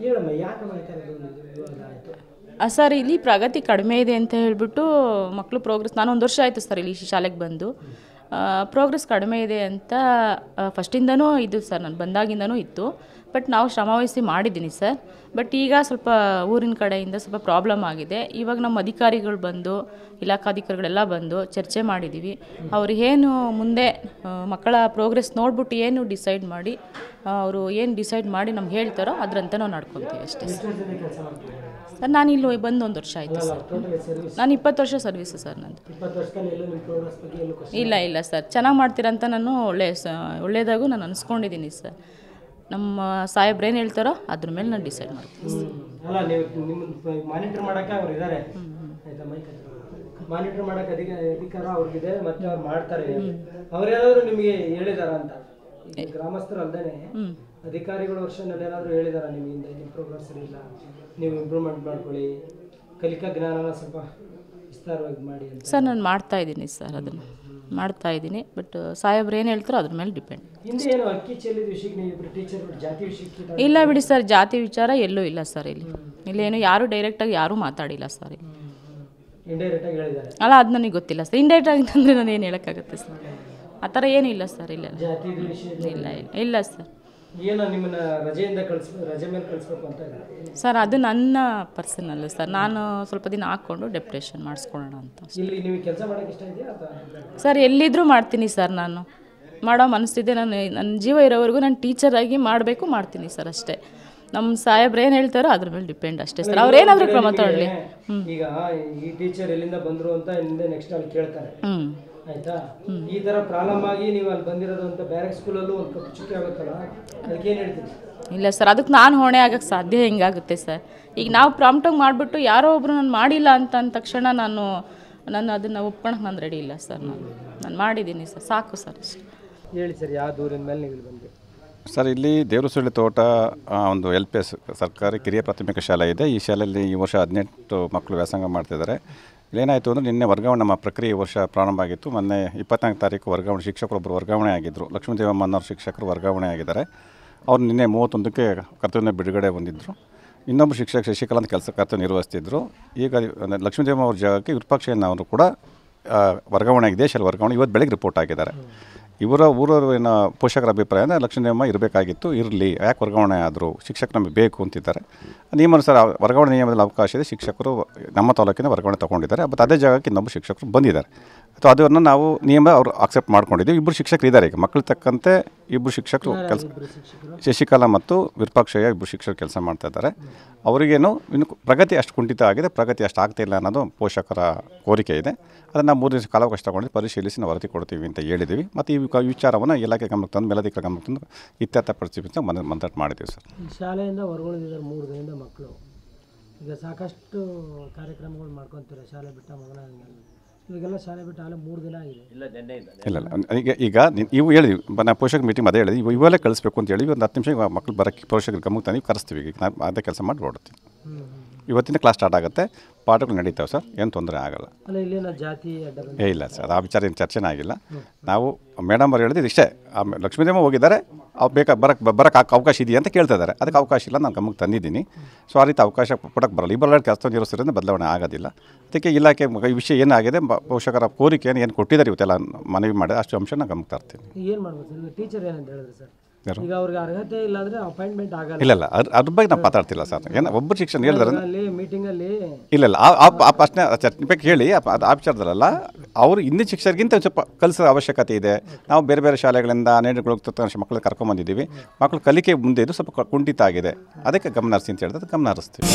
ಹೇಳಮ್ಮ ಯಾಕಮ್ಮ ಈ ಥರದ್ದು ಆಯಿತು? ಸರ್ ಇಲ್ಲಿ ಪ್ರಗತಿ ಕಡಿಮೆ ಇದೆ ಅಂತ ಹೇಳಿಬಿಟ್ಟು ಮಕ್ಕಳು ಪ್ರೋಗ್ರೆಸ್, ನಾನು 1 ವರ್ಷ ಆಯಿತು ಸರ್ ಇಲ್ಲಿ ಶಾಲೆಗೆ ಬಂದು, ಪ್ರೋಗ್ರೆಸ್ ಕಡಿಮೆ ಇದೆ ಅಂತ ಫಸ್ಟಿಂದನೂ ಇದು ಸರ್, ನಾನು ಬಂದಾಗಿಂದನೂ ಇತ್ತು. ಬಟ್ ನಾವು ಶ್ರಮವಹಿಸಿ ಮಾಡಿದ್ದೀನಿ ಸರ್. ಬಟ್ ಈಗ ಸ್ವಲ್ಪ ಊರಿನ ಕಡೆಯಿಂದ ಸ್ವಲ್ಪ ಪ್ರಾಬ್ಲಮ್ ಆಗಿದೆ. ಇವಾಗ ನಮ್ಮ ಅಧಿಕಾರಿಗಳು ಬಂದು, ಇಲಾಖಾಧಿಕಾರಿಗಳೆಲ್ಲ ಬಂದು ಚರ್ಚೆ ಮಾಡಿದ್ದೀವಿ. ಅವ್ರಿಗೇನು ಮುಂದೆ ಮಕ್ಕಳ ಪ್ರೋಗ್ರೆಸ್ ನೋಡ್ಬಿಟ್ಟು ಏನು ಡಿಸೈಡ್ ಮಾಡಿ, ಅವರು ಏನು ಡಿಸೈಡ್ ಮಾಡಿ ನಮ್ಗೆ ಹೇಳ್ತಾರೋ ಅದರಂತೆ ನಾವು ನಡ್ಕೊತೀವಿ ಅಷ್ಟೇ ಸರ್. ಸರ್ ನಾನು ಇಲ್ಲಿ ಬಂದು 1 ವರ್ಷ ಆಯಿತು ಸರ್. ನಾನು 20 ವರ್ಷ ಸರ್ವಿಸು ಸರ್ ನಂದು. ಇಲ್ಲ ಸರ್, ಚೆನ್ನಾಗಿ ಮಾಡ್ತೀರಂತ ನಾನು ಒಳ್ಳೆಯದಾಗೂ ನಾನು ಅನಿಸ್ಕೊಂಡಿದ್ದೀನಿ ಸರ್. ನಮ್ಮ ಸಾಹೇಬ್ರು ಏನು ಹೇಳ್ತಾರೋ ಅದ್ರ ಮೇಲೆ ನಾನು ಡಿಸೈಡ್ ಮಾಡ್ತೀನಿ ಸರ್. ಅಲ್ಲ, ನೀವು ಮಾನಿಟರ್ ಮಾಡೋಕ್ಕೆ ಅವ್ರು ಇದ್ದಾರೆ, ಆಯಿತಾ? ಮಾನಿಟರ್ ಮಾಡೋಕ್ಕೆ ಅಧಿಕಾರ ಅವ್ರಿಗಿದೆ, ಮತ್ತು ಅವ್ರು ಮಾಡ್ತಾರೆ. ಅವ್ರೇನಾದರೂ ನಿಮಗೆ ಹೇಳಿದಾರ ಅಂತ? ಗ್ರಾಮಸ್ಥರು ಅಲ್ಲದೇ ಅಧಿಕಾರಿಗಳು ವರ್ಷದಲ್ಲಿ ಏನಾದರೂ ಹೇಳಿದಾರ ನಿಮಗಿಂದ ನಿಮ್ಮ ಪ್ರೋಗ್ರೆಸ್ ಸರಿ ಇಲ್ಲ, ನೀವು ಇಂಪ್ರೂವ್ಮೆಂಟ್ ಮಾಡ್ಕೊಳ್ಳಿ, ಕಲಿಕಾ ಜ್ಞಾನನ ಸ್ವಲ್ಪ ವಿಸ್ತಾರವಾಗಿ ಮಾಡಿ ಅಂತ? ಸರ್ ನಾನು ಮಾಡ್ತಾ ಇದ್ದೀನಿ ಸರ್, ಅದನ್ನು ಮಾಡ್ತಾ ಇದ್ದೀನಿ. ಬಟ್ ಸಾಹೇಬ್ರು ಏನು ಹೇಳ್ತಾರೋ ಅದ್ರ ಮೇಲೆ ಡಿಪೆಂಡ್. ಹಿಂದೆ ಏನು ಅಕ್ಕಿ ಚೆಲ್ಲಿದ ವಿಷಯಕ್ಕೆ ನೀವು ಟೀಚರ್ ಜಾತಿ ವಿಷಯಕ್ಕೆ? ಇಲ್ಲ ಬಿಡಿ ಸರ್, ಜಾತಿ ವಿಚಾರ ಎಲ್ಲೂ ಇಲ್ಲ ಸರ್. ಇಲ್ಲೇನು ಯಾರೂ ಡೈರೆಕ್ಟಾಗಿ ಯಾರೂ ಮಾತಾಡಿಲ್ಲ ಸರ್. ಇಂಡೈರೆಕ್ಟಾಗಿ ಹೇಳಿದ್ದಾರೆ ಅಲ್ಲ, ಅದು ನನಗೆ ಗೊತ್ತಿಲ್ಲ ಸರ್. ಇಂಡೈರೆಕ್ಟಾಗಿ ಅಂತಂದರೆ ನಾನು ಏನು ಹೇಳೋಕ್ಕಾಗುತ್ತೆ ಸರ್? ಆ ಥರ ಏನೂ ಇಲ್ಲ ಸರ್. ಇಲ್ಲ ಇಲ್ಲ ಸರ್. ಏನೋ ನಿಮ್ಮನ್ನ ರಜೆ ಮೇಲೆ ಕಳಿಸ್ಬೇಕು ಅಂತ ಸರ್, ಅದು ನನ್ನ ಪರ್ಸನಲ್ ಸರ್. ನಾನು ಸ್ವಲ್ಪ ದಿನ ಹಾಕ್ಕೊಂಡು ಡೆಪ್ರೆಷನ್ ಮಾಡಿಸ್ಕೊಳ್ಳೋಣ ಅಂತ. ಇಲ್ಲಿ ನೀವು ಕೆಲಸ ಮಾಡೋಕ್ಕೆ ಇಷ್ಟ ಇದೆಯಾ ಸರ್? ಎಲ್ಲಿದ್ದರೂ ಮಾಡ್ತೀನಿ ಸರ್. ನಾನು ಮಾಡೋ ಮನಸ್ಸಿದೆ. ನನ್ನ ಜೀವ ಇರೋವರೆಗೂ ನಾನು ಟೀಚರಾಗಿ ಮಾಡ್ತೀನಿ ಸರ್, ಅಷ್ಟೇ. ನಮ್ಮ ಸಾಹೇಬ್ರು ಏನು ಹೇಳ್ತಾರೋ ಅದ್ರ ಮೇಲೆ ಡಿಪೆಂಡ್ ಅಷ್ಟೇ ಸರ್. ಅವ್ರು ಏನಾದರೂ ಕ್ರಮ ತಗೊಳ್ಳಿ. ಈಗ ಈ ಟೀಚರ್ ಎಲ್ಲಿಂದ ಬಂದರು ಅಂತ ನೆಕ್ಸ್ಟ್ ಅಲ್ಲಿ ಕೇಳ್ತಾರೆ, ಆಯ್ತಾ? ಈ ಥರ ಪ್ರಾಬ್ಲಮ್ ಆಗಿ ನೀವು ಅಲ್ಲಿ ಬಂದಿರೋದು ಅಂತ ಬೇರೆ ಸ್ಕೂಲಲ್ಲೂ ಒಂದು ಕಪ್ಪು ಚುಕ್ಕಿ ಆಗುತ್ತಲ್ಲ, ಅದಕ್ಕೆ ಏನು ಹೇಳ್ತೀವಿ? ಇಲ್ಲ ಸರ್, ಅದಕ್ಕೆ ನಾನು ಹೊಣೆ ಆಗೋಕ್ಕೆ ಸಾಧ್ಯ ಹೆಂಗಾಗುತ್ತೆ ಸರ್? ಈಗ ನಾವು ಪ್ರಾಂಪ್ಟಾಗಿ ಮಾಡಿಬಿಟ್ಟು ಯಾರೋ ಒಬ್ಬರು ನಾನು ಮಾಡಿಲ್ಲ ಅಂತ ಅಂದ ತಕ್ಷಣ ನಾನು ಅದನ್ನು ಒಪ್ಕೊಳಕ್ಕೆ ನಾನು ರೆಡಿ ಇಲ್ಲ ಸರ್. ನಾನು ಮಾಡಿದ್ದೀನಿ ಸರ್, ಸಾಕು ಸರ್ ಅಷ್ಟೇ. ಹೇಳಿ ಸರ್, ಯಾವ ದೂರಿನ ಮೇಲೆ ನೀವು ಇಲ್ಲಿ ಬಂದು? ಸರ್, ಇಲ್ಲಿ ದೇವರಸಳ್ಳಿ ತೋಟ ಒಂದು LPS ಸರ್ಕಾರಿ ಕಿರಿಯ ಪ್ರಾಥಮಿಕ ಶಾಲೆ ಇದೆ. ಈ ಶಾಲೆಯಲ್ಲಿ ಈ ವರ್ಷ 18 ಮಕ್ಕಳು ವ್ಯಾಸಂಗ ಮಾಡ್ತಿದ್ದಾರೆ. ಇಲ್ಲೇನಾಯಿತು ಅಂದರೆ ನಿನ್ನೆ ವರ್ಗಾವಣೆ ನಮ್ಮ ಪ್ರಕ್ರಿಯೆ ವರ್ಷ ಪ್ರಾರಂಭ ಆಗಿತ್ತು. ಮೊನ್ನೆ 24 ತಾರೀಕು ವರ್ಗಾವಣೆ, ಶಿಕ್ಷಕರೊಬ್ಬರು ವರ್ಗಾವಣೆ ಆಗಿದ್ದರು. ಲಕ್ಷ್ಮೀದೇವಮ್ಮ ಅನ್ನೋರು ಶಿಕ್ಷಕರು ವರ್ಗಾವಣೆ ಆಗಿದ್ದಾರೆ. ಅವ್ರು ನಿನ್ನೆ 31ಕ್ಕೆ ಕರ್ತವ್ಯ ಬಿಡುಗಡೆ ಬಂದಿದ್ದರು. ಇನ್ನೊಬ್ಬರು ಶಿಕ್ಷಕ ಶಶಿಕಲಾ ಅಂತ ಕರ್ತವ್ಯ ನಿರ್ವಹಿಸ್ತಿದ್ರು. ಈಗ ಲಕ್ಷ್ಮೀದೇವಮ್ಮ ಅವ್ರ ಜಾಗಕ್ಕೆ ವಿರೂಪಾಕ್ಷಯ್ಯನ ಅವರು ಕೂಡ ವರ್ಗಾವಣೆ ಆಗಿದೆ. ಶಾಲೆ ವರ್ಗಾವಣೆ ಇವತ್ತು ಬೆಳಗ್ಗೆ ರಿಪೋರ್ಟ್ ಆಗಿದ್ದಾರೆ. ಊರವರಿನ ಪೋಷಕರ ಅಭಿಪ್ರಾಯ ಅಂದರೆ ಲಕ್ಷ್ಮೀದೇವಮ್ಮ ಇರಬೇಕಾಗಿತ್ತು, ಇರಲಿ, ಯಾಕೆ ವರ್ಗಾವಣೆ ಆದರು, ಶಿಕ್ಷಕರು ನಮಗೆ ಬೇಕು ಅಂತಿದ್ದಾರೆ. ನಿಯಮಾನುಸಾರ ವರ್ಗಾವಣೆ ನಿಯಮದಲ್ಲಿ ಅವಕಾಶ ಇದೆ. ಶಿಕ್ಷಕರು ನಮ್ಮ ತಾಲೂಕಿನ ವರ್ಗಾವಣೆ ತೊಗೊಂಡಿದ್ದಾರೆ. ಮತ್ತು ಅದೇ ಜಾಗಕ್ಕೆ ಇನ್ನೊಬ್ಬರು ಶಿಕ್ಷಕರು ಬಂದಿದ್ದಾರೆ. ಅಥವಾ ಅದನ್ನು ನಾವು ನಿಯಮ ಅವರು ಅಕ್ಸೆಪ್ಟ್ ಮಾಡ್ಕೊಂಡಿದ್ದೀವಿ. ಇಬ್ಬರು ಶಿಕ್ಷಕರು ಇದ್ದಾರೆ. ಈಗ ಮಕ್ಕಳು ತಕ್ಕಂತೆ ಇಬ್ಬರು ಶಿಕ್ಷಕರು ಕೆಲಸ, ಶಶಿಕಲಾ ಮತ್ತು ವಿರೂಪಾಕ್ಷಯ್ಯ ಇಬ್ಬರು ಶಿಕ್ಷಕರು ಕೆಲಸ ಮಾಡ್ತಾಯಿದ್ದಾರೆ. ಅವರಿಗೇನು ಇನ್ನು ಪ್ರಗತಿ ಅಷ್ಟು ಕುಂಠಿತ ಆಗಿದೆ, ಪ್ರಗತಿ ಅಷ್ಟು ಆಗ್ತಾಯಿಲ್ಲ ಅನ್ನೋದು ಪೋಷಕರ ಕೋರಿಕೆ ಇದೆ. ಅದನ್ನು ನಾವು 3 ದಿವಸ ಕಾಲಾವಕಾಶ ತಗೊಂಡು ಪರಿಶೀಲಿಸಿ ನಾವು ವರದಿ ಕೊಡ್ತೀವಿ ಅಂತ ಹೇಳಿದ್ದೀವಿ. ಮತ್ತು ಈ ವಿಚಾರವನ್ನು ಇಲಾಖೆ ಗಮನಕ್ಕೆ ತಂದು, ಮೇಲಧಿಕಾರಿ ಗಮನಕ್ಕೆ ತಂದು ಇತ್ಯರ್ಥಪಡಿಸ್ತೀವಿ ಅಂತ ಮಂತ್ರಾಟ ಮಾಡಿದ್ದೀವಿ ಸರ್. ಶಾಲೆಯಿಂದ ಹೊರಗುಳಿದಿದ್ದಾರೆ 3 ದಿನದಿಂದ ಮಕ್ಕಳು. ಈಗ ಸಾಕಷ್ಟು ಕಾರ್ಯಕ್ರಮಗಳು ಮಾಡ್ಕೊತಾರೆ ಶಾಲೆ ಬಿಟ್ಟ ಮಗನ. ಇವಾಗೆಲ್ಲ ಶಾಲೆ ಬಿಟ್ಟು ಆಗಲೇ 3 ದಿನ ಆಗಿದೆ. ಇಲ್ಲ ಈಗ ಇವು ಹೇಳಿದ್ವಿ, ನಾವು ಪೋಷಕರ ಮೀಟಿಂಗ್ ಅದೇ ಹೇಳಿದ್ವಿ. ಇವೆಲ್ಲ ಕಳಿಸ್ಬೇಕು ಅಂತ ಹೇಳಿ ಒಂದು 10 ನಿಮಿಷ ಮಕ್ಕಳು ಬರೋಕ್ಕೆ ಪೋಷಕರ ಗಮನಕ್ಕೆ ತಂದು ಕರೆಸ್ತೀವಿ. ಈಗ ನಾವು ಅದೇ ಕೆಲಸ ಮಾಡಿ ಹೊರಡ್ತೀವಿ. ಇವತ್ತಿನ ಕ್ಲಾಸ್ ಸ್ಟಾರ್ಟ್ ಆಗುತ್ತೆ, ಪಾಠಗಳು ನಡೀತಾವೆ ಸರ್, ಏನು ತೊಂದರೆ ಆಗಲ್ಲ. ಇಲ್ಲ ಸರ್, ಆ ವಿಚಾರ ಏನು ಚರ್ಚೆನೇ ಆಗಿಲ್ಲ. ನಾವು ಮೇಡಮ್ ಅವ್ರು ಹೇಳಿದ್ದು ಇಷ್ಟೇ, ಲಕ್ಷ್ಮೀದೇವಮ್ಮ ಹೋಗಿದ್ದಾರೆ, ಅವ್ರು ಬರೋಕ್ಕೆ ಅವಕಾಶ ಇದೆಯಾ ಅಂತ ಕೇಳ್ತಾ ಇದ್ದಾರೆ. ಅದಕ್ಕೆ ಅವಕಾಶ ಇಲ್ಲ, ನಾನು ಗಮನಕ್ಕೆ ತಂದಿದ್ದೀನಿ. ಸೊ ಆ ರೀತಿ ಅವಕಾಶ ಕೊಡೋಕ್ಕೆ ಬರಲ್ಲ. ಇಬ್ಬರು ಕೆಲಸ ನಿರ್ವಹಿಸೋದ್ರಿಂದ ಬದಲಾವಣೆ ಆಗೋದಿಲ್ಲ. ಅದಕ್ಕೆ ಇಲಾಖೆ ಈ ವಿಷಯ ಏನಾಗಿದೆ, ಪೋಷಕರ ಕೋರಿಕೆಯನ್ನು ಏನು ಕೊಟ್ಟಿದ್ದಾರೆ ಇವತ್ತೆಲ್ಲ ಮನವಿ ಮಾಡಿ ಅಷ್ಟು ಅಂಶನ ಗಮನಕ್ಕೆ ತರ್ತೀನಿ. ಏನು ಮಾಡ್ಬೋದು ಟೀಚರ್ ಏನಂತ ಹೇಳಿದ್ರು ಸರ್? ಈಗ ಅವ್ರಿಗೆ ಅರ್ಹತೆ ಇಲ್ಲ ಅಂದರೆ ಅಪಾಯಿಂಟ್ಮೆಂಟ್ ಆಗಲ್ಲ. ಇಲ್ಲ ಅದ್ರ ಬಗ್ಗೆ ನಾವು ಮಾತಾಡ್ತಿಲ್ಲ ಸರ್. ಏನು ಒಬ್ಬರು ಶಿಕ್ಷಣ ಹೇಳಿದ್ರೆ ಮೀಟಿಂಗಲ್ಲಿ ಇಲ್ಲ ಆ ಪ್ರಶ್ನೆ ಬಗ್ಗೆ ಹೇಳಿ, ಆ ವಿಚಾರದಲ್ಲ. ಅವರು ಹಿಂದಿನ ಶಿಕ್ಷಕರಿಗಿಂತ ಸ್ವಲ್ಪ ಕಲಿಸೋ ಅವಶ್ಯಕತೆ ಇದೆ. ನಾವು ಬೇರೆ ಬೇರೆ ಶಾಲೆಗಳಿಂದ 12 ಮಕ್ಕಳು ಕರ್ಕೊಂಡ್ಬಂದಿದ್ದೀವಿ. ಮಕ್ಕಳು ಕಲಿಕೆ ಮುಂದೆ ಇದು ಸ್ವಲ್ಪ ಕುಂಠಿತ ಆಗಿದೆ. ಅದಕ್ಕೆ ಗಮನ ಹರಿಸಿ ಅಂತ ಹೇಳಿದ್ರೆ ಗಮನ ಹರಿಸ್ತೀವಿ.